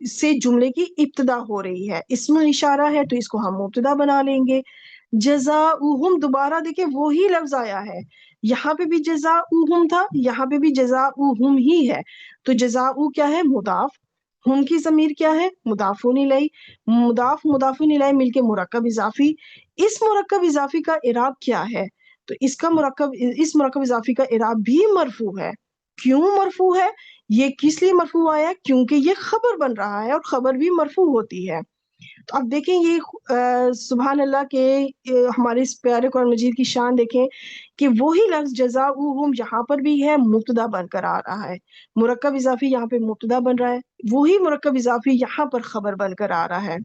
سے جملے کی ابتدا ہو رہی ہے، اسم اشارہ ہے تو اس کو ہم مبتدا بنا لیں گے۔ جزاؤہم، دوبارہ دیکھیں وہی لفظ آیا ہے، یہاں پہ بھی جزاؤہم تھا، یہاں پہ بھی جزاؤہم ہی ہے، تو جزاؤ کیا ہے؟ مضاف، ہم کی ضمیر کیا ہے؟ مضاف الیہ، مضاف مضاف الیہ مل کے مرکب اضافی۔ اس مرکب اضافی کا اعراب کیا ہے؟ تو اس مرکب اضافی کا اعراب بھی مرفوع ہے۔ کیوں مرفوع ہے؟ یہ کس لیے مرفوع آیا؟ کیونکہ یہ خبر بن رہا ہے اور خبر بھی مرفوع ہوتی ہے۔ تو اب دیکھیں یہ سبحان اللہ کے ہمارے اس پیارے قرآن مجید کی شان دیکھیں کہ وہی لفظ جزاؤہم یہاں پر بھی ہے، مبتدا بن کر آ رہا ہے، مرکب اضافی یہاں پہ مبتدا بن رہا ہے، وہی مرکب اضافی یہاں پر خبر بن کر آ رہا ہے۔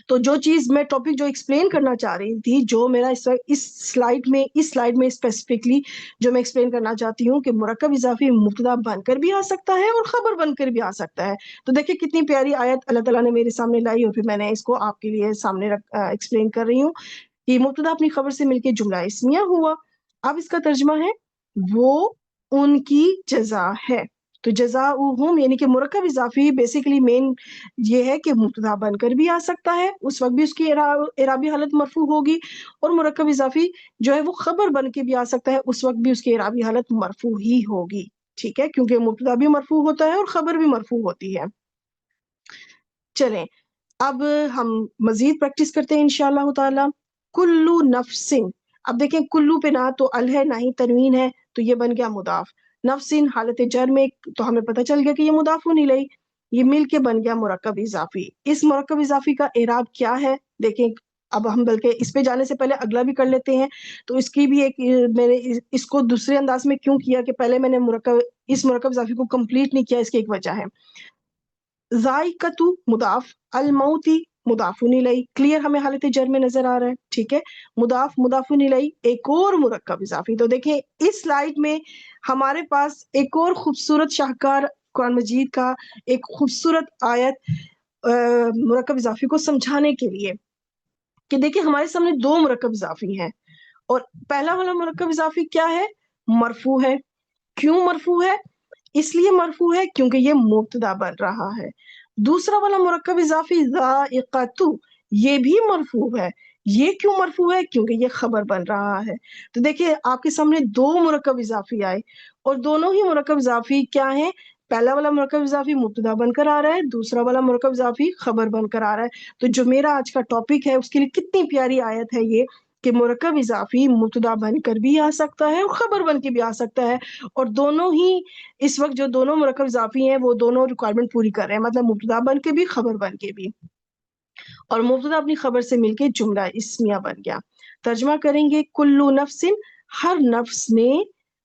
تو جو چیز میں ٹاپک جو ایکسپلین کرنا چاہ رہی تھی، جو میرا اس سلائیڈ میں اسپیسیفکلی جو میں ایکسپلین کرنا چاہتی ہوں کہ مرکب اضافی مبتدا بن کر بھی آ سکتا ہے اور خبر بن کر بھی آ سکتا ہے۔ تو دیکھیں کتنی پیاری آیت اللہ تعالیٰ نے میرے سامنے لائی اور پھر میں نے اس کو آپ کے لیے سامنے ایکسپلین کر رہی ہوں کہ مبتدا اپنی خبر سے مل کے جملہ اسمیہ ہوا۔ اب اس کا ترجمہ ہے وہ ان کی جزا ہے۔ تو جزاؤہم یعنی کہ مرکب اضافی بیسیکلی مین یہ ہے کہ مبتدا بن کر بھی آ سکتا ہے، اس وقت بھی اس کی اعرابی حالت مرفوع ہوگی، اور مرکب اضافی جو ہے وہ خبر بن کے بھی آ سکتا ہے، اس وقت بھی اس کی اعرابی حالت مرفوع ہی ہوگی، ٹھیک ہے، کیونکہ مبتدا بھی مرفوع ہوتا ہے اور خبر بھی مرفوع ہوتی ہے۔ چلیں اب ہم مزید پریکٹس کرتے ہیں انشاءاللہ تعالی۔ کلو نفسن، اب دیکھیں کلو پہ نہ تو ال ہے نہ ہی تنوین ہے، تو یہ بن گیا مضاف۔ نفسن حالت جر میں تو ہمیں پتہ چل گیا کہ یہ مضاف الیہ، یہ مل کے بن گیا مرکب اضافی۔ اس مرکب اضافی کا اعراب کیا ہے؟ دیکھیں اب ہم بلکہ اس پہ جانے سے پہلے اگلا بھی کر لیتے ہیں، تو اس کی بھی ایک میں نے اس کو دوسرے انداز میں کیوں کیا کہ پہلے میں نے اس مرکب اضافی کو کمپلیٹ نہیں کیا، اس کی ایک وجہ ہے۔ ذائقۃ مضاف، الموتی مضاف الیہ، کلیئر ہمیں حالت جر میں نظر آ رہا ہے، ٹھیک ہے، مضاف الیہ ایک اور مرکب اضافی۔ تو دیکھیں اس سلائیڈ میں ہمارے پاس ایک اور خوبصورت شاہکار قرآن مجید کا ایک خوبصورت آیت مرکب اضافی کو سمجھانے کے لیے کہ دیکھیں ہمارے سامنے دو مرکب اضافی ہیں، اور پہلا والا مرکب اضافی کیا ہے؟ مرفوع ہے۔ کیوں مرفوع ہے؟ اس لیے مرفوع ہے کیونکہ یہ مبتدا بن رہا ہے۔ دوسرا والا مرکب اضافی ذائقۃ، یہ بھی مرفوع ہے۔ یہ کیوں مرفوع ہے؟ کیونکہ یہ خبر بن رہا ہے۔ تو دیکھیں آپ کے سامنے دو مرکب اضافی آئے اور دونوں ہی مرکب اضافی کیا ہیں؟ پہلا والا مرکب اضافی مبتدا بن کر آ رہا ہے، دوسرا والا مرکب اضافی خبر بن کر آ رہا ہے۔ تو جو میرا آج کا ٹاپک ہے اس کے لیے کتنی پیاری آیت ہے یہ کہ مرکب اضافی مبتدا بن کر بھی آ سکتا ہے اور خبر بن کے بھی آ سکتا ہے، اور دونوں ہی اس وقت جو دونوں مرکب اضافی ہیں وہ دونوں ریکوائرمنٹ پوری کر رہے ہیں، مطلب مبتدا بن کے بھی خبر بن کے بھی، اور مبتدا اپنی خبر سے مل کے جملہ اسمیہ بن گیا۔ ترجمہ کریں گے کلو نفس، ہر نفس نے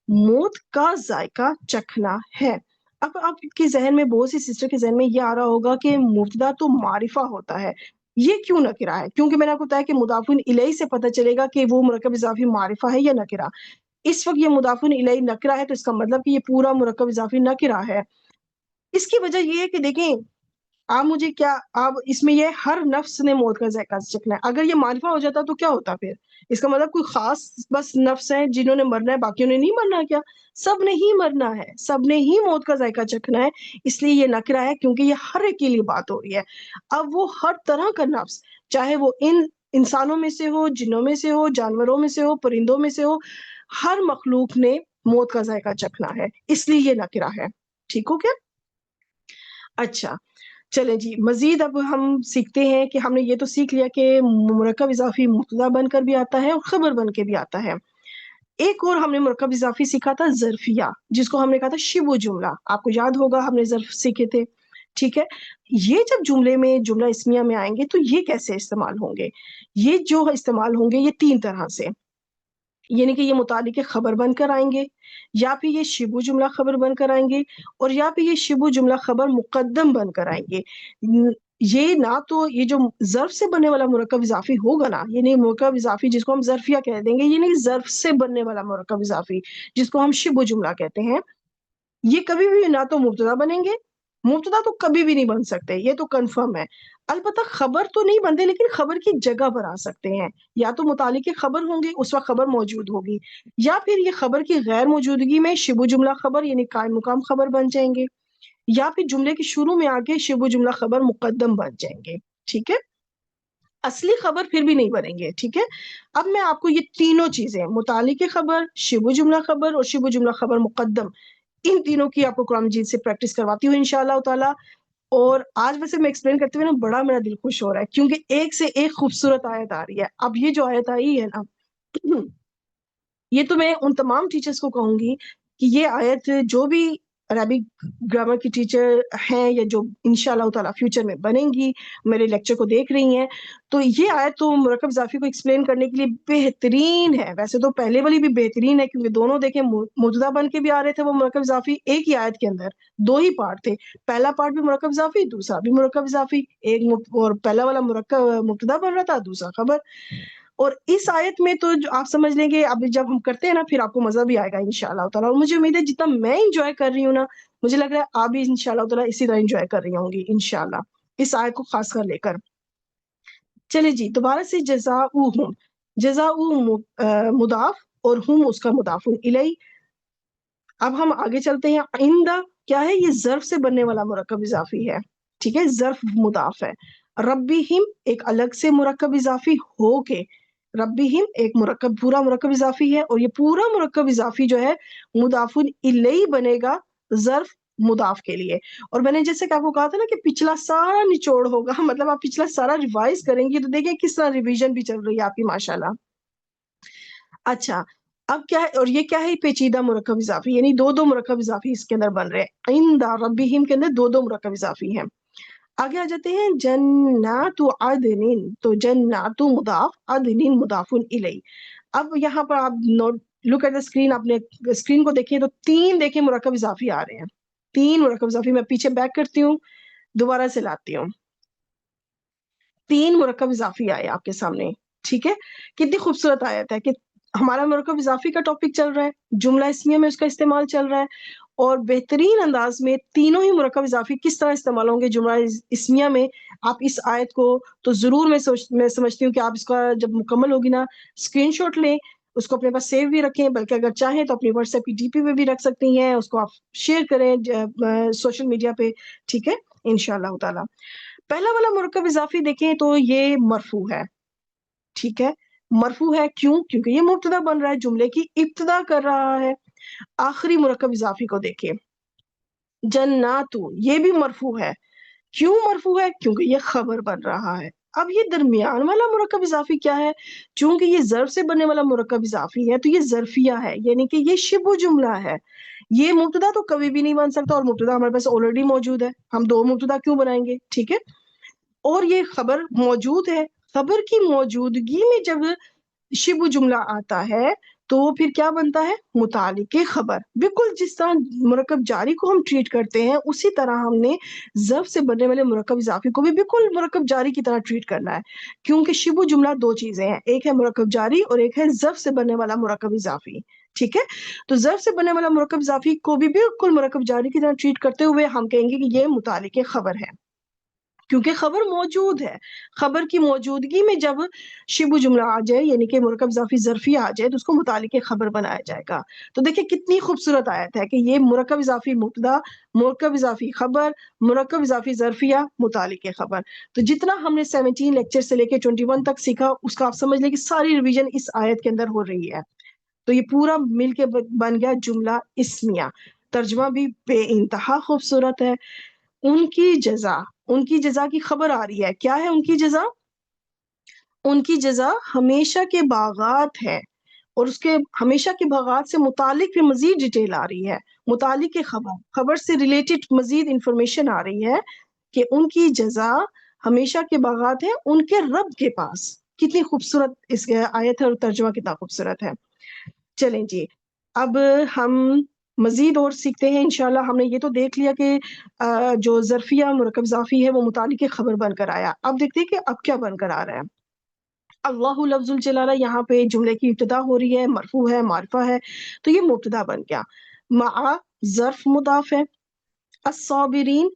موت کا ذائقہ چکھنا ہے۔ اب آپ کے ذہن میں بہت سی سسٹر کے ذہن میں یہ آ رہا ہوگا کہ مبتدا تو معرفہ ہوتا ہے، یہ کیوں نکرہ ہے؟ کیونکہ میں نے آپ کو بتایا کہ مضاف الیہ سے پتہ چلے گا کہ وہ مرکب اضافی معرفہ ہے یا نکرہ۔ اس وقت یہ مضاف الیہ نکرہ ہے تو اس کا مطلب کہ یہ پورا مرکب اضافی نکرہ ہے۔ اس کی وجہ یہ ہے کہ دیکھیں آپ اس میں یہ ہر نفس نے موت کا ذائقہ چکھنا ہے، اگر یہ معرفہ ہو جاتا تو کیا ہوتا پھر؟ اس کا مطلب کوئی خاص بس نفس ہیں جنہوں نے مرنا ہے، باقیوں نے نہیں مرنا؟ کیا سب نے ہی مرنا ہے؟ سب نے ہی موت کا ذائقہ چکھنا ہے، اس لیے یہ نکرہ ہے کیونکہ یہ ہر ایک کے لیے بات ہو رہی ہے۔ اب وہ ہر طرح کا نفس، چاہے وہ انسانوں میں سے ہو، جنوں میں سے ہو، جانوروں میں سے ہو، پرندوں میں سے ہو، ہر مخلوق نے موت کا ذائقہ چکھنا ہے، اس لیے یہ نکرہ ہے۔ ٹھیک ہو کیا؟ اچھا چلیں جی، مزید اب ہم سیکھتے ہیں کہ ہم نے یہ تو سیکھ لیا کہ مرکب اضافی مبتدا بن کر بھی آتا ہے اور خبر بن کے بھی آتا ہے۔ ایک اور ہم نے مرکب اضافی سیکھا تھا ظرفیہ، جس کو ہم نے کہا تھا شبہ جملہ، آپ کو یاد ہوگا ہم نے ظرف سیکھے تھے، ٹھیک ہے۔ یہ جب جملے میں جملہ اسمیہ میں آئیں گے تو یہ کیسے استعمال ہوں گے؟ یہ جو استعمال ہوں گے یہ تین طرح سے، یعنی کہ یہ متعلق خبر بن کر آئیں گے، یا پھر یہ شبہ جملہ خبر بن کر آئیں گے، اور یا پھر یہ شبہ جملہ خبر مقدم بن کر آئیں گے۔ یہ نہ تو یہ جو ظرف سے بننے والا مرکب اضافی ہوگا نا، یعنی مرکب اضافی جس کو ہم ظرفیہ کہہ دیں گے، یعنی ظرف سے بننے والا مرکب اضافی جس کو ہم شبہ جملہ کہتے ہیں، یہ کبھی بھی نہ تو مبتدا بنیں گے، مبتدا تو کبھی بھی نہیں بن سکتے، یہ تو کنفرم ہے۔ البتہ خبر تو نہیں بنتے لیکن خبر کی جگہ پر آ سکتے ہیں، یا تو متعلق خبر ہوں گے، اس وقت خبر موجود ہوگی، یا پھر یہ خبر کی غیر موجودگی میں شبہ جملہ خبر یعنی قائم مقام خبر بن جائیں گے۔ یا پھر جملے کے شروع میں آ کے شبہ جملہ خبر مقدم بن جائیں گے، ٹھیک ہے، اصلی خبر پھر بھی نہیں بنیں گے، ٹھیک ہے۔ اب میں آپ کو یہ تینوں چیزیں، متعلق خبر، شبہ جملہ خبر اور شبہ جملہ خبر مقدم، ان تینوں کی آپ کو قرآن مجید سے پریکٹس کرواتی ہوں انشاءاللہ تعالی۔ اور آج ویسے میں ایکسپلین کرتے ہوئے نا بڑا میرا دل خوش ہو رہا ہے، کیونکہ ایک سے ایک خوبصورت آیت آ رہی ہے۔ اب یہ جو آیت آئی ہے نا، یہ تو میں ان تمام ٹیچرز کو کہوں گی کہ یہ آیت جو بھی عربک گرامر کی ٹیچر ہیں یا جو انشاءاللہ تعالی فیوچر میں بنیں گی، میرے لیکچر کو دیکھ رہی ہیں، تو یہ آیت تو مرکب اضافی کو ایکسپلین کرنے کے لیے بہترین ہے۔ ویسے تو پہلے والی بھی بہترین ہے، کیونکہ دونوں دیکھیں مبتدا بن کے بھی آ رہے تھے وہ مرکب اضافی ایک ہی آیت کے اندر، دو ہی پارٹ تھے، پہلا پارٹ بھی مرکب اضافی، دوسرا بھی مرکب اضافی، اور پہلا والا مرکب مبتدا بن رہا تھا، دوسرا خبر۔ اور اس آیت میں تو آپ سمجھ لیں گے، اب جب ہم کرتے ہیں نا پھر آپ کو مزہ بھی آئے گا انشاءاللہ تعالیٰ، اور مجھے امید ہے جتنا میں انجوائے کر رہی ہوں نا، مجھے لگ رہا ہے آپ بھی انشاءاللہ تعالیٰ اسی طرح انجوائے کر رہی ہوں گی انشاءاللہ، اس آیت کو خاص کر لے کر۔ چلے جی دوبارہ سے، جزاؤہم، مضاف اور ہم اس کا مضاف الیہ۔ اب ہم آگے چلتے ہیں، آئندہ کیا ہے؟ یہ ظرف سے بننے والا مرکب اضافی ہے، ٹھیک ہے، ظرف مضاف ہے۔ ربہم ایک الگ سے مرکب اضافی ہو کے، ربہم ایک مرکب، پورا مرکب اضافی ہے، اور یہ پورا مرکب اضافی جو ہے مضاف الیہ بنے گا ظرف مضاف کے لیے۔ اور میں نے جیسے کہ آپ کو کہا تھا نا کہ پچھلا سارا نچوڑ ہوگا، مطلب آپ پچھلا سارا ریوائز کریں گی تو دیکھیں کس طرح ریویژن بھی چل رہی ہے آپ کی ماشاءاللہ۔ اچھا، اب کیا ہے؟ اور یہ کیا ہے؟ پیچیدہ مرکب اضافی، یعنی دو دو مرکب اضافی اس کے اندر بن رہے ہیں، عند ربہم کے اندر دو دو مرکب اضافی ہیں۔ آگے آ جاتے ہیں جنات عدن، تو جنات مضاف، عدن مضاف الیہ۔ اب یہاں پر آپ note look at the screen, آپ نے اسکرین کو دیکھیں تو تین دیکھیں مرکب اضافی آ رہے ہیں، تین مرکب اضافی۔ میں پیچھے بیک کرتی ہوں، دوبارہ سے لاتی ہوں، تین مرکب اضافی آئے آپ کے سامنے، ٹھیک ہے۔ کتنی خوبصورت آیت ہے کہ ہمارا مرکب اضافی کا ٹاپک چل رہا ہے، جملہ اسمیہ میں اس کا استعمال چل رہا ہے، اور بہترین انداز میں تینوں ہی مرکب اضافی کس طرح استعمال ہوں گے جملہ اسمیہ میں۔ آپ اس آیت کو تو ضرور، میں سمجھتی ہوں کہ آپ اس کا جب مکمل ہوگی نا اسکرین شاٹ لیں، اس کو اپنے پاس سیو بھی رکھیں، بلکہ اگر چاہیں تو اپنی واٹس ایپ کی ڈی پی پہ بھی رکھ سکتی ہیں، اس کو آپ شیئر کریں سوشل میڈیا پہ، ٹھیک ہے انشاءاللہ تعالی۔ پہلا والا مرکب اضافی دیکھیں تو یہ مرفوع ہے، ٹھیک ہے، مرفوع ہے، کیوں؟ کیونکہ یہ مبتدا بن رہا ہے، جملے کی ابتدا کر رہا ہے۔ آخری مرکب اضافی کو دیکھیں، جناتو، یہ بھی مرفوع ہے، کیوں مرفوع ہے؟ کیونکہ یہ خبر بن رہا ہے۔ اب یہ درمیان والا مرکب اضافی کیا ہے؟ چونکہ یہ ظرف سے بننے والا مرکب اضافی ہے تو یہ ظرفیہ ہے، یعنی کہ یہ شبہ جملہ ہے۔ یہ مبتدا تو کبھی بھی نہیں بن سکتا، اور مبتدا ہمارے پاس آلریڈی موجود ہے، ہم دو مبتدا کیوں بنائیں گے، ٹھیک ہے۔ اور یہ خبر موجود ہے، خبر کی موجودگی میں جب شبہ جملہ آتا ہے تو وہ پھر کیا بنتا ہے؟ متعلق خبر۔ بالکل جس طرح مرکب جاری کو ہم ٹریٹ کرتے ہیں، اسی طرح ہم نے ظرف سے بننے والے مرکب اضافی کو بھی بالکل مرکب جاری کی طرح ٹریٹ کرنا ہے، کیونکہ شبہ جملہ دو چیزیں ہیں، ایک ہے مرکب جاری اور ایک ہے ظرف سے بننے والا مرکب اضافی، ٹھیک ہے۔ تو ظرف سے بننے والا مرکب اضافی کو بھی بالکل مرکب جاری کی طرح ٹریٹ کرتے ہوئے ہم کہیں گے کہ یہ متعلق خبر ہے، کیونکہ خبر موجود ہے۔ خبر کی موجودگی میں جب شبہ جملہ آ جائے، یعنی کہ مرکب اضافی ظرفیہ آ جائے، تو اس کو متعلق خبر بنایا جائے گا۔ تو دیکھیں کتنی خوبصورت آیت ہے کہ یہ مرکب اضافی مبتدا، مرکب اضافی خبر، مرکب اضافی ظرفیہ، متعلق خبر۔ تو جتنا ہم نے 17 لیکچر سے لے کے 21 تک سیکھا، اس کا آپ سمجھ لیں کہ ساری ریویژن اس آیت کے اندر ہو رہی ہے۔ تو یہ پورا مل کے بن گیا جملہ اسمیہ۔ ترجمہ بھی بے انتہا خوبصورت ہے۔ ان کی جزا، ان کی جزا کی خبر آ رہی ہے، کیا ہے ان کی جزا؟ ان کی جزا ہمیشہ کے باغات ہے، اور اس کے ہمیشہ کے باغات سے متعلق بھی مزید ڈیٹیل آ رہی ہے، متعلق خبر، خبر سے ریلیٹڈ مزید انفارمیشن آ رہی ہے کہ ان کی جزا ہمیشہ کے باغات ہے ان کے رب کے پاس۔ کتنی خوبصورت اس آیت ہے، اور ترجمہ کتنا خوبصورت ہے۔ چلیں جی، اب ہم مزید اور سیکھتے ہیں انشاءاللہ۔ ہم نے یہ تو دیکھ لیا کہ جو ظرفیہ مرکب اضافی ہے وہ متعلق خبر بن کر آیا، اب دیکھتے ہیں کہ اب کیا بن کر آ رہا ہے۔ اللہ لفظ الجلالہ، یہاں پہ جملے کی ابتدا ہو رہی ہے، مرفوع ہے، معرفہ ہے، تو یہ مبتدا بن گیا۔ مع ظرف مضاف ہے، الصابرین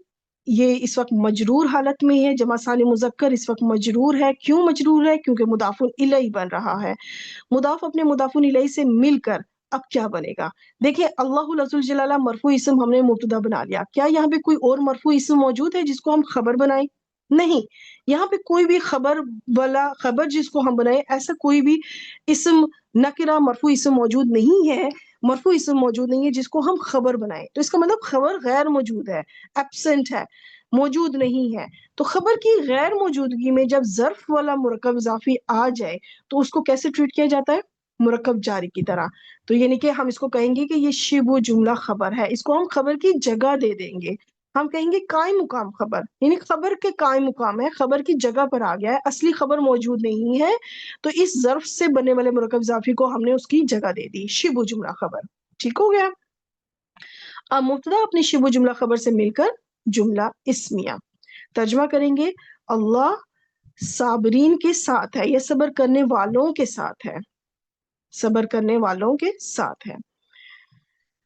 یہ اس وقت مجرور حالت میں ہے، جمع سالم مذکر اس وقت مجرور ہے، کیوں مجرور ہے؟ کیونکہ مضاف الیہ بن رہا ہے، مضاف اپنے مضاف الیہ سے مل کر اب کیا بنے گا؟ دیکھیں اللہ العزوج جلالہ مرفوع اسم ہم نے مبتدا بنا لیا. کیا یہاں پہ کوئی اور مرفوع اسم موجود ہے جس کو ہم خبر بنائیں؟ نہیں. یہاں پہ کوئی بھی خبر والا خبر جس کو ہم بنائیں ایسا کوئی بھی اسم نکرہ مرفوع اسم موجود نہیں ہے، مرفوع اسم موجود نہیں ہے جس کو ہم خبر بنائیں. تو اس کا مطلب خبر غیر موجود ہے، ایبسنٹ ہے، موجود نہیں ہے. تو خبر کی غیر موجودگی میں جب ظرف والا مرکب اضافی آ جائے تو اس کو کیسے ٹریٹ کیا جاتا ہے؟ مرکب جاری کی طرح. تو یعنی کہ ہم اس کو کہیں گے کہ یہ شبہ جملہ خبر ہے، اس کو ہم خبر کی جگہ دے دیں گے. ہم کہیں گے قائم مقام خبر، یعنی خبر کے قائم مقام ہے، خبر کی جگہ پر آ گیا ہے، اصلی خبر موجود نہیں ہے، تو اس ظرف سے بننے والے مرکب اضافی کو ہم نے اس کی جگہ دے دی، شبہ جملہ خبر. ٹھیک ہو گیا؟ اب مبتدا اپنی شبہ جملہ خبر سے مل کر جملہ اسمیہ. ترجمہ کریں گے، اللہ صابرین کے ساتھ ہے، یہ صبر کرنے والوں کے ساتھ ہے، صبر کرنے والوں کے ساتھ ہے.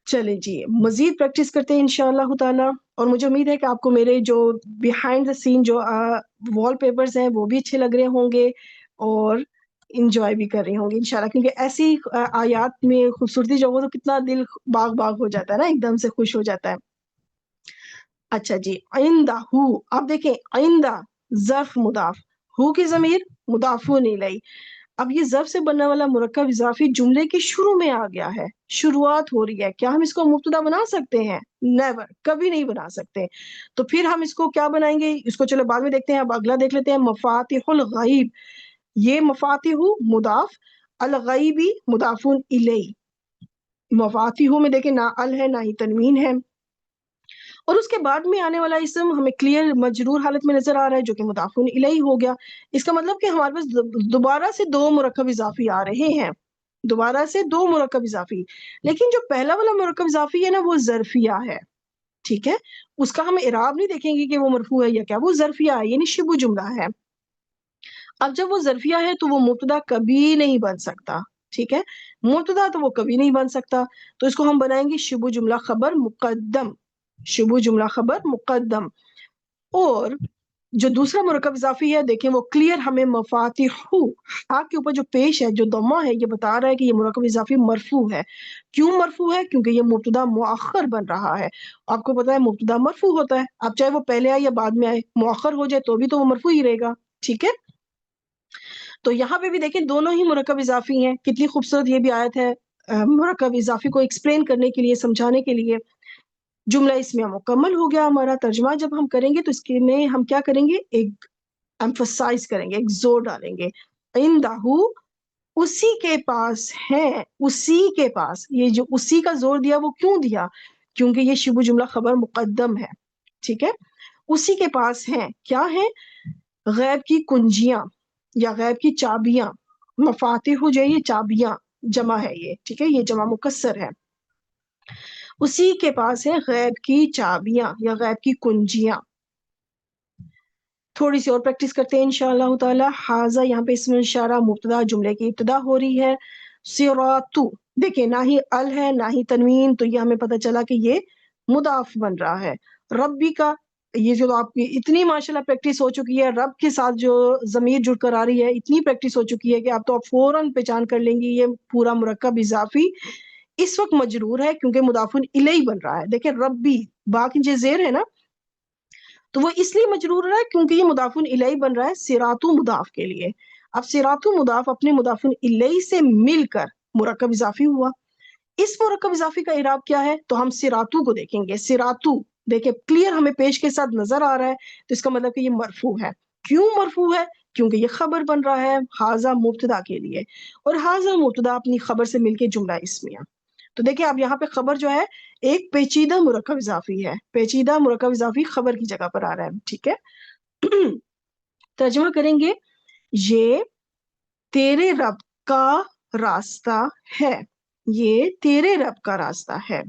چلیں جی مزید پریکٹس کرتے ہیں انشاءاللہ تعالی. اور مجھے امید ہے کہ آپ کو میرے جو بیہائنڈ دا سین جو وال پیپرز ہیں وہ بھی اچھے لگ رہے ہوں گے اور انجوائے بھی کر رہے ہوں گے انشاءاللہ، کیونکہ ایسی آیات میں خوبصورتی جو ہو تو کتنا دل باغ باغ ہو جاتا ہے نا، ایک دم سے خوش ہو جاتا ہے. اچھا جی عندہ، آپ دیکھیں عندہ ظرف مضاف، ہو کی ضمیر مضافون الیہ. اب یہ ظرف سے بننے والا مرکب اضافی جملے کے شروع میں آ گیا ہے، شروعات ہو رہی ہے. کیا ہم اس کو مبتدا بنا سکتے ہیں؟ نیور، کبھی نہیں بنا سکتے. تو پھر ہم اس کو کیا بنائیں گے؟ اس کو چلو بعد میں دیکھتے ہیں، اب اگلا دیکھ لیتے ہیں. مفاتیح الغیب، یہ مفاتیح مضاف، الغیبی مضافون الیہ. مفاتیح میں دیکھیں نہ ال ہے نہ ہی تنوین ہے، اور اس کے بعد میں آنے والا اسم ہمیں کلیئر مجرور حالت میں نظر آ رہا ہے جو کہ مضاف الیہ ہو گیا. اس کا مطلب کہ ہمارے پاس دوبارہ سے دو مرکب اضافی آ رہے ہیں، دوبارہ سے دو مرکب اضافی. لیکن جو پہلا والا مرکب اضافی ہے نا وہ ظرفیہ ہے. ٹھیک ہے، اس کا ہم اعراب نہیں دیکھیں گے کہ وہ مرفوع ہے یا کیا، وہ ظرفیہ ہے یعنی شبہ جملہ ہے. اب جب وہ ظرفیہ ہے تو وہ مبتدا کبھی نہیں بن سکتا. ٹھیک ہے، مبتدا تو وہ کبھی نہیں بن سکتا، تو اس کو ہم بنائیں گے شبہ جملہ خبر مقدم، شبہ جملہ خبر مقدم. اور جو دوسرا مرکب اضافی ہے دیکھیں وہ کلیئر ہمیں مفاتیح کے اوپر جو پیش ہے جو ضمہ ہے یہ بتا رہا ہے کہ یہ مرکب اضافی مرفوع ہے. کیوں مرفوع ہے؟ کیونکہ یہ مبتدا مؤخر بن رہا ہے. آپ کو پتا ہے مبتدا مرفوع ہوتا ہے، اب چاہے وہ پہلے آئے یا بعد میں آئے، مؤخر ہو جائے تو بھی تو وہ مرفوع ہی رہے گا. ٹھیک ہے، تو یہاں پہ بھی دیکھیں دونوں ہی مرکب اضافی ہیں. کتنی خوبصورت یہ بھی آیت ہے مرکب اضافی کو ایکسپلین کرنے کے لیے، سمجھانے کے لیے. جملہ اسمیہ مکمل ہو گیا ہمارا. ترجمہ جب ہم کریں گے تو اس کے میں ہم کیا کریں گے؟ ایک ایمفسائز کریں گے، ایک زور ڈالیں گے. عندہ، اسی کے پاس ہے، اسی کے پاس. یہ جو اسی کا زور دیا وہ کیوں دیا؟ کیونکہ یہ شبہ جملہ خبر مقدم ہے. ٹھیک ہے، اسی کے پاس ہیں، کیا ہے؟ غیب کی کنجیاں یا غیب کی چابیاں. مفاتیح جو ہے یہ چابیاں جمع ہے یہ، ٹھیک ہے، یہ جمع مکسر ہے. اسی کے پاس ہے غیب کی چابیاں یا غیب کی کنجیاں. تھوڑی سی اور پریکٹس کرتے ہیں انشاءاللہ تعالی. حاضہ یہاں پہ اسم اشارہ مبتدا جملے کی ابتدا ہو رہی ہے. صراطو، دیکھیں نہ ہی ال ہے نہ ہی تنوین، تو یہ ہمیں پتہ چلا کہ یہ مضاف بن رہا ہے. ربی کا، یہ جو آپ کی اتنی ماشاءاللہ پریکٹس ہو چکی ہے، رب کے ساتھ جو ضمیر جڑ کر آ رہی ہے اتنی پریکٹس ہو چکی ہے کہ آپ تو فوراً پہچان کر لیں گی یہ پورا مرکب اضافی اس وقت مجرور ہے کیونکہ مضاف الیہ بن رہا ہے. دیکھیں ربی باقی جو زیر ہے نا تو وہ اس لیے مجرور رہا ہے کیونکہ یہ مضاف الیہ بن رہا ہے صراط مضاف کے لیے. اب صراط مضاف اپنے مضاف الیہ سے مل کر مرکب اضافی ہوا. اس مرکب اضافی کا اعراب کیا ہے؟ تو ہم صراطو کو دیکھیں گے. صراطو دیکھیں کلیئر ہمیں پیش کے ساتھ نظر آ رہا ہے، تو اس کا مطلب کہ یہ مرفوع ہے. کیوں مرفوع ہے؟ کیونکہ یہ خبر بن رہا ہے حاضہ مبتدا کے لیے، اور حاضہ مبتدا اپنی خبر سے مل کے جملہ اسمیہ. تو دیکھیں اب یہاں پہ خبر جو ہے ایک پیچیدہ مرکب اضافی ہے، پیچیدہ مرکب اضافی خبر کی جگہ پر آ رہا ہے. ٹھیک ہے، ترجمہ کریں گے، یہ تیرے رب کا راستہ ہے، یہ تیرے رب کا راستہ ہے.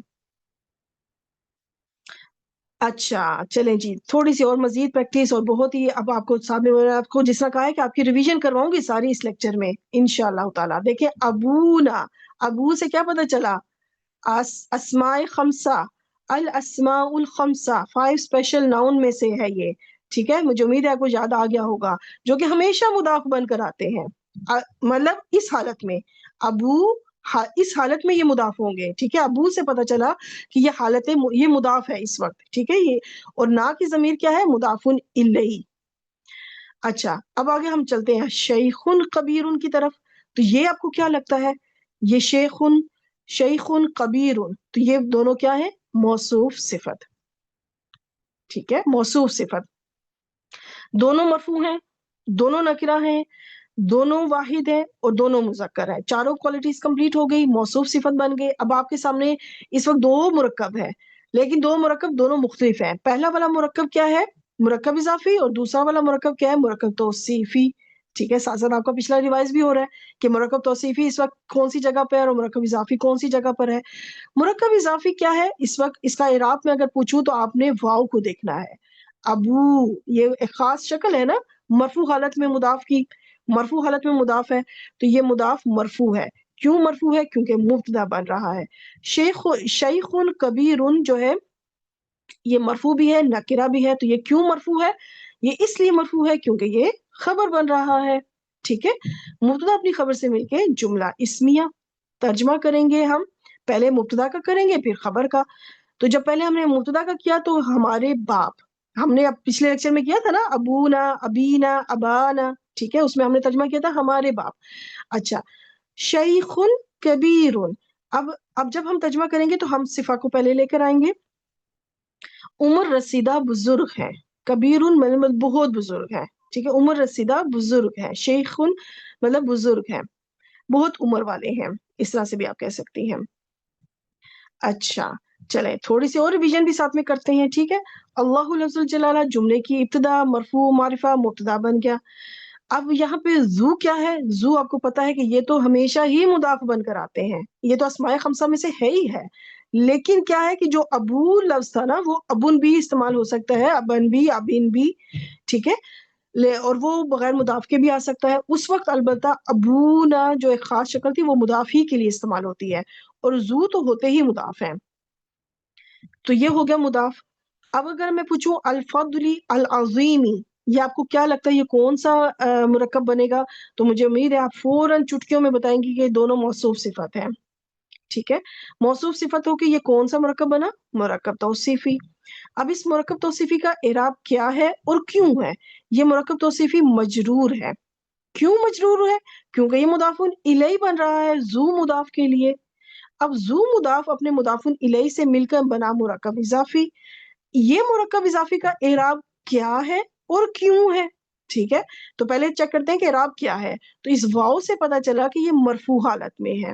اچھا چلیں جی تھوڑی سی اور مزید پریکٹس اور بہت ہی اب آپ کو سامنے میں آپ کو جس طرح کہا ہے کہ آپ کی ریویژن کرواؤں گی ساری اس لیکچر میں انشاءاللہ تعالیٰ. دیکھیں ابونا، ابو سے کیا پتہ چلا؟ اسماء خمسہ، الاسماء الخمسہ 5 اسپیشل ناؤن میں سے ہے یہ. ٹھیک ہے، مجھے امید ہے آپ کو یاد آ گیا ہوگا، جو کہ ہمیشہ مضاف بن کر آتے ہیں. مطلب اس حالت میں ابو اس حالت میں یہ مضاف ہوں گے، ٹھیک ہے. ابو سے پتہ چلا کہ یہ مضاف ہے اس وقت، ٹھیک ہے. یہ اور نا کی ضمیر کیا ہے؟ مضاف الیہ. اچھا اب آگے ہم چلتے ہیں شیخ کبیر کی طرف. تو یہ آپ کو کیا لگتا ہے؟ یہ شیخ کبیر، تو یہ دونوں کیا ہے؟ موصوف صفت، ٹھیک ہے. موصوف صفت، دونوں مرفوع ہیں، دونوں نکرہ ہیں، دونوں واحد ہیں اور دونوں مذکر ہیں. چاروں کوالٹیز کمپلیٹ ہو گئی، موصوف صفت بن گئے. اب آپ کے سامنے اس وقت دو مرکب ہے، لیکن دو مرکب دونوں مختلف ہیں. پہلا والا مرکب کیا ہے؟ مرکب اضافی. اور دوسرا والا مرکب کیا ہے؟ مرکب توصیفی. ٹھیک ہے، ساتھ ساتھ آپ کا پچھلا ریوائز بھی ہو رہا ہے کہ مرکب توصیفی اس وقت کون سی جگہ پہ ہے اور مرکب اضافی کون سی جگہ پر ہے. مرکب اضافی کیا ہے اس وقت؟ اس کا اعراب میں اگر پوچھوں تو آپ نے واو کو دیکھنا ہے. ابو یہ ایک خاص شکل ہے نا مرفوع حالت میں مضاف کی، مرفوع حالت میں مضاف ہے، تو یہ مضاف مرفوع ہے. کیوں مرفوع ہے؟ کیونکہ مبتدا بن رہا ہے. شیخ کبیر جو ہے یہ مرفوع بھی ہے، نکرہ بھی ہے. تو یہ کیوں مرفوع ہے؟ یہ اس لیے مرفوع ہے کیونکہ یہ خبر بن رہا ہے. ٹھیک ہے، مبتدا اپنی خبر سے مل کے جملہ اسمیہ. ترجمہ کریں گے ہم، پہلے مبتدا کا کریں گے پھر خبر کا. تو جب پہلے ہم نے مبتدا کا کیا تو ہمارے باپ، ہم نے اب پچھلے لیکچر میں کیا تھا نا، ابونا، ابینا، ابانا، ٹھیک ہے، اس میں ہم نے ترجمہ کیا تھا ہمارے باپ. اچھا، شیخ کبیر. اب جب ہم ترجمہ کریں گے تو ہم صفہ کو پہلے لے کر آئیں گے. عمر رسیدہ بزرگ ہے، کبیر مطلب بہت بزرگ ہے. ٹھیک ہے، عمر رسیدہ بزرگ ہے، شیخ مطلب بزرگ ہے، بہت عمر والے ہیں، اس طرح سے بھی آپ کہہ سکتی ہیں. اچھا چلیں تھوڑی سی اور ریویژن بھی ساتھ میں کرتے ہیں. ٹھیک ہے، اللہ لفظ الجلالہ جملے کی ابتدا، مرفوع معرفہ مبتدا بن گیا. اب یہاں پہ ذو کیا ہے؟ ذو آپ کو پتا ہے کہ یہ تو ہمیشہ ہی مضاف بن کر آتے ہیں، یہ تو اسماء خمسہ میں سے ہے ہی ہے. لیکن کیا ہے کہ جو ابو لفظ تھا نا وہ ابن بھی استعمال ہو سکتا ہے، ابن بھی، ابن بھی. ٹھیک ہے، اور وہ بغیر مضاف کے بھی آ سکتا ہے. اس وقت البتہ ابونا جو ایک خاص شکل تھی وہ مضاف ہی کے لیے استعمال ہوتی ہے، اور ذو تو ہوتے ہی مضاف ہیں. تو یہ ہو گیا مضاف. اب اگر میں پوچھوں الفضلی العظیمی، یہ آپ کو کیا لگتا ہے یہ کون سا مرکب بنے گا؟ تو مجھے امید ہے آپ فوراً چٹکیوں میں بتائیں گی کہ یہ دونوں موصوف صفت ہیں. ٹھیک ہے، موصوف صفت ہو کہ یہ کون سا مرکب بنا؟ مرکب توصیفی. اب اس مرکب توصیفی کا اعراب کیا ہے اور کیوں ہے؟ یہ مرکب توصیفی مجرور ہے. کیوں مجرور ہے؟ کیونکہ یہ مضاف الیہ بن رہا ہے ذو مضاف کے لیے. اب ذو مضاف اپنے مضاف الیہ سے مل کر بنا مرکب اضافی. یہ مرکب اضافی کا اعراب کیا ہے اور کیوں ہے؟ ٹھیک ہے، تو پہلے چیک کرتے ہیں کہ اعراب کیا ہے. تو اس واو سے پتا چلا کہ یہ مرفوع حالت میں ہے.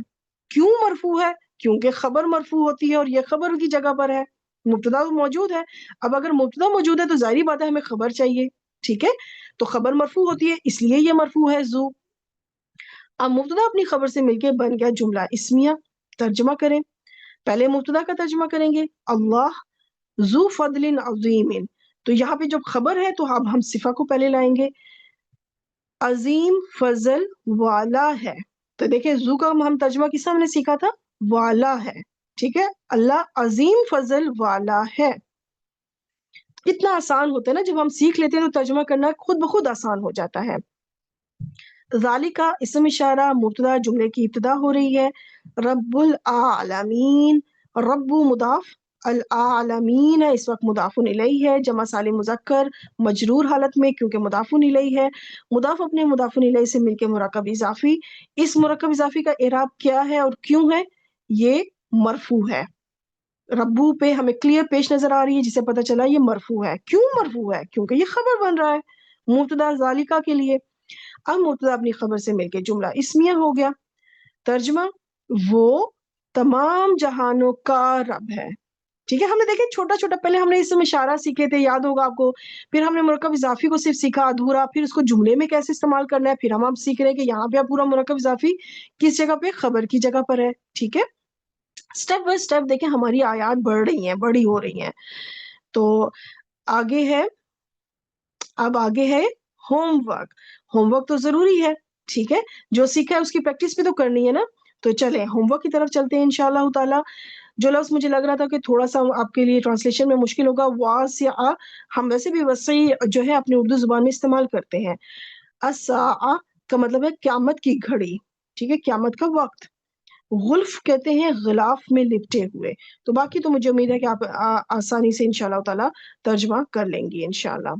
کیوں مرفوع ہے؟ کیونکہ خبر مرفوع ہوتی ہے اور یہ خبر کی جگہ پر ہے، مبتدا موجود ہے. اب اگر مبتدا موجود ہے تو ظاہری بات ہے ہمیں خبر چاہیے. ٹھیک ہے، تو خبر مرفوع ہوتی ہے اس لیے یہ مرفوع ہے ذو. اب مبتدا اپنی خبر سے مل کے بن گیا جملہ اسمیہ. ترجمہ کریں، پہلے مبتدا کا ترجمہ کریں گے اللہ ذو فضل عظیم. تو یہاں پہ جب خبر ہے تو اب ہم صفہ کو پہلے لائیں گے. عظیم فضل والا ہے. تو دیکھیں ذو کا ہم ترجمہ کس سے ہم نے سیکھا تھا؟ والا ہے. ٹھیک ہے، اللہ عظیم فضل والا ہے. کتنا آسان ہوتا ہے نا، جب ہم سیکھ لیتے ہیں تو ترجمہ کرنا خود بخود آسان ہو جاتا ہے. ذالکا اسم اشارہ مبتدا، جملے کی ابتدا ہو رہی ہے. رب العالمین، رب مضاف، العالمین ہے اس وقت مضاف الیہ ہے، جمع سالم مذکر مجرور حالت میں کیونکہ مضاف الیہ ہے. مضاف اپنے مضاف الیہ سے مل کے مرکب اضافی. اس مرکب اضافی کا اعراب کیا ہے اور کیوں ہے؟ یہ مرفوع ہے. ربو پہ ہمیں کلیئر پیش نظر آ رہی ہے جسے پتہ چلا یہ مرفوع ہے. کیوں مرفوع ہے؟ کیونکہ یہ خبر بن رہا ہے مبتدا ذالکا کے لیے. اب مبتدا اپنی خبر سے مل کے جملہ اسمیہ ہو گیا. ترجمہ، وہ تمام جہانوں کا رب ہے. ٹھیک ہے، ہم نے دیکھے چھوٹا چھوٹا پہلے ہم نے اس میں اشارہ سیکھے تھے، یاد ہوگا آپ کو. پھر ہم نے مرکب اضافی کو صرف سیکھا ادھورا، پھر اس کو جملے میں کیسے استعمال کرنا ہے. پھر ہم سیکھ رہے ہیں کہ یہاں پہ پورا مرکب اضافی کس جگہ پہ؟ خبر کی جگہ پر ہے. ٹھیک ہے، سٹیپ بائی سٹیپ دیکھیں ہماری آیات بڑھ رہی ہیں، بڑی ہو رہی ہیں. تو آگے ہے، اب آگے ہے ہوم ورک. ہوم ورک تو ضروری ہے. ٹھیک ہے، جو سیکھا ہے اس کی پریکٹس بھی تو کرنی ہے نا. تو چلیں ہوم ورک کی طرف چلتے ہیں انشاءاللہ تعالی. جو لفظ مجھے لگ رہا تھا کہ تھوڑا سا آپ کے لیے ٹرانسلیشن میں مشکل ہوگا، واسعہ، ہم ویسے بھی وسیع جو ہے اپنی اردو زبان میں استعمال کرتے ہیں. الساعہ کا مطلب ہے قیامت کی گھڑی. ٹھیک ہے، قیامت کا وقت. غلف کہتے ہیں غلاف میں لپٹے ہوئے. تو باقی تو مجھے امید ہے کہ آپ آسانی سے انشاءاللہ تعالی ترجمہ کر لیں گی انشاءاللہ.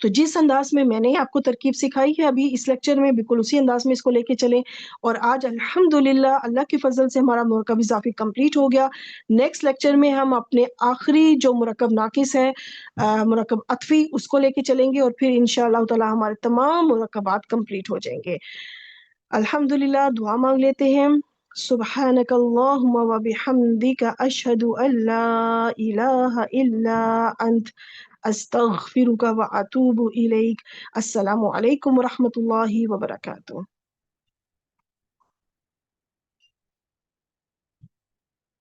تو جس انداز میں میں نے آپ کو ترکیب سکھائی ہے ابھی اس لیکچر میں، بالکل اسی انداز میں اس کو لے کے چلیں. اور آج الحمدللہ اللہ کے فضل سے ہمارا مرکب اضافی کمپلیٹ ہو گیا. نیکسٹ لیکچر میں ہم اپنے آخری جو مرکب ناقص ہے مرکب عطفی، اس کو لے کے چلیں گے، اور پھر انشاءاللہ تعالی ہمارے تمام مرکبات کمپلیٹ ہو جائیں گے. الحمدللہ دعا مانگ لیتے ہیں. سبحانک اللہم و بحمدک اشہد ان لا الہ الا انت استغفرک و اتوب الیک. السلام علیکم ورحمۃ اللہ وبرکاتہ.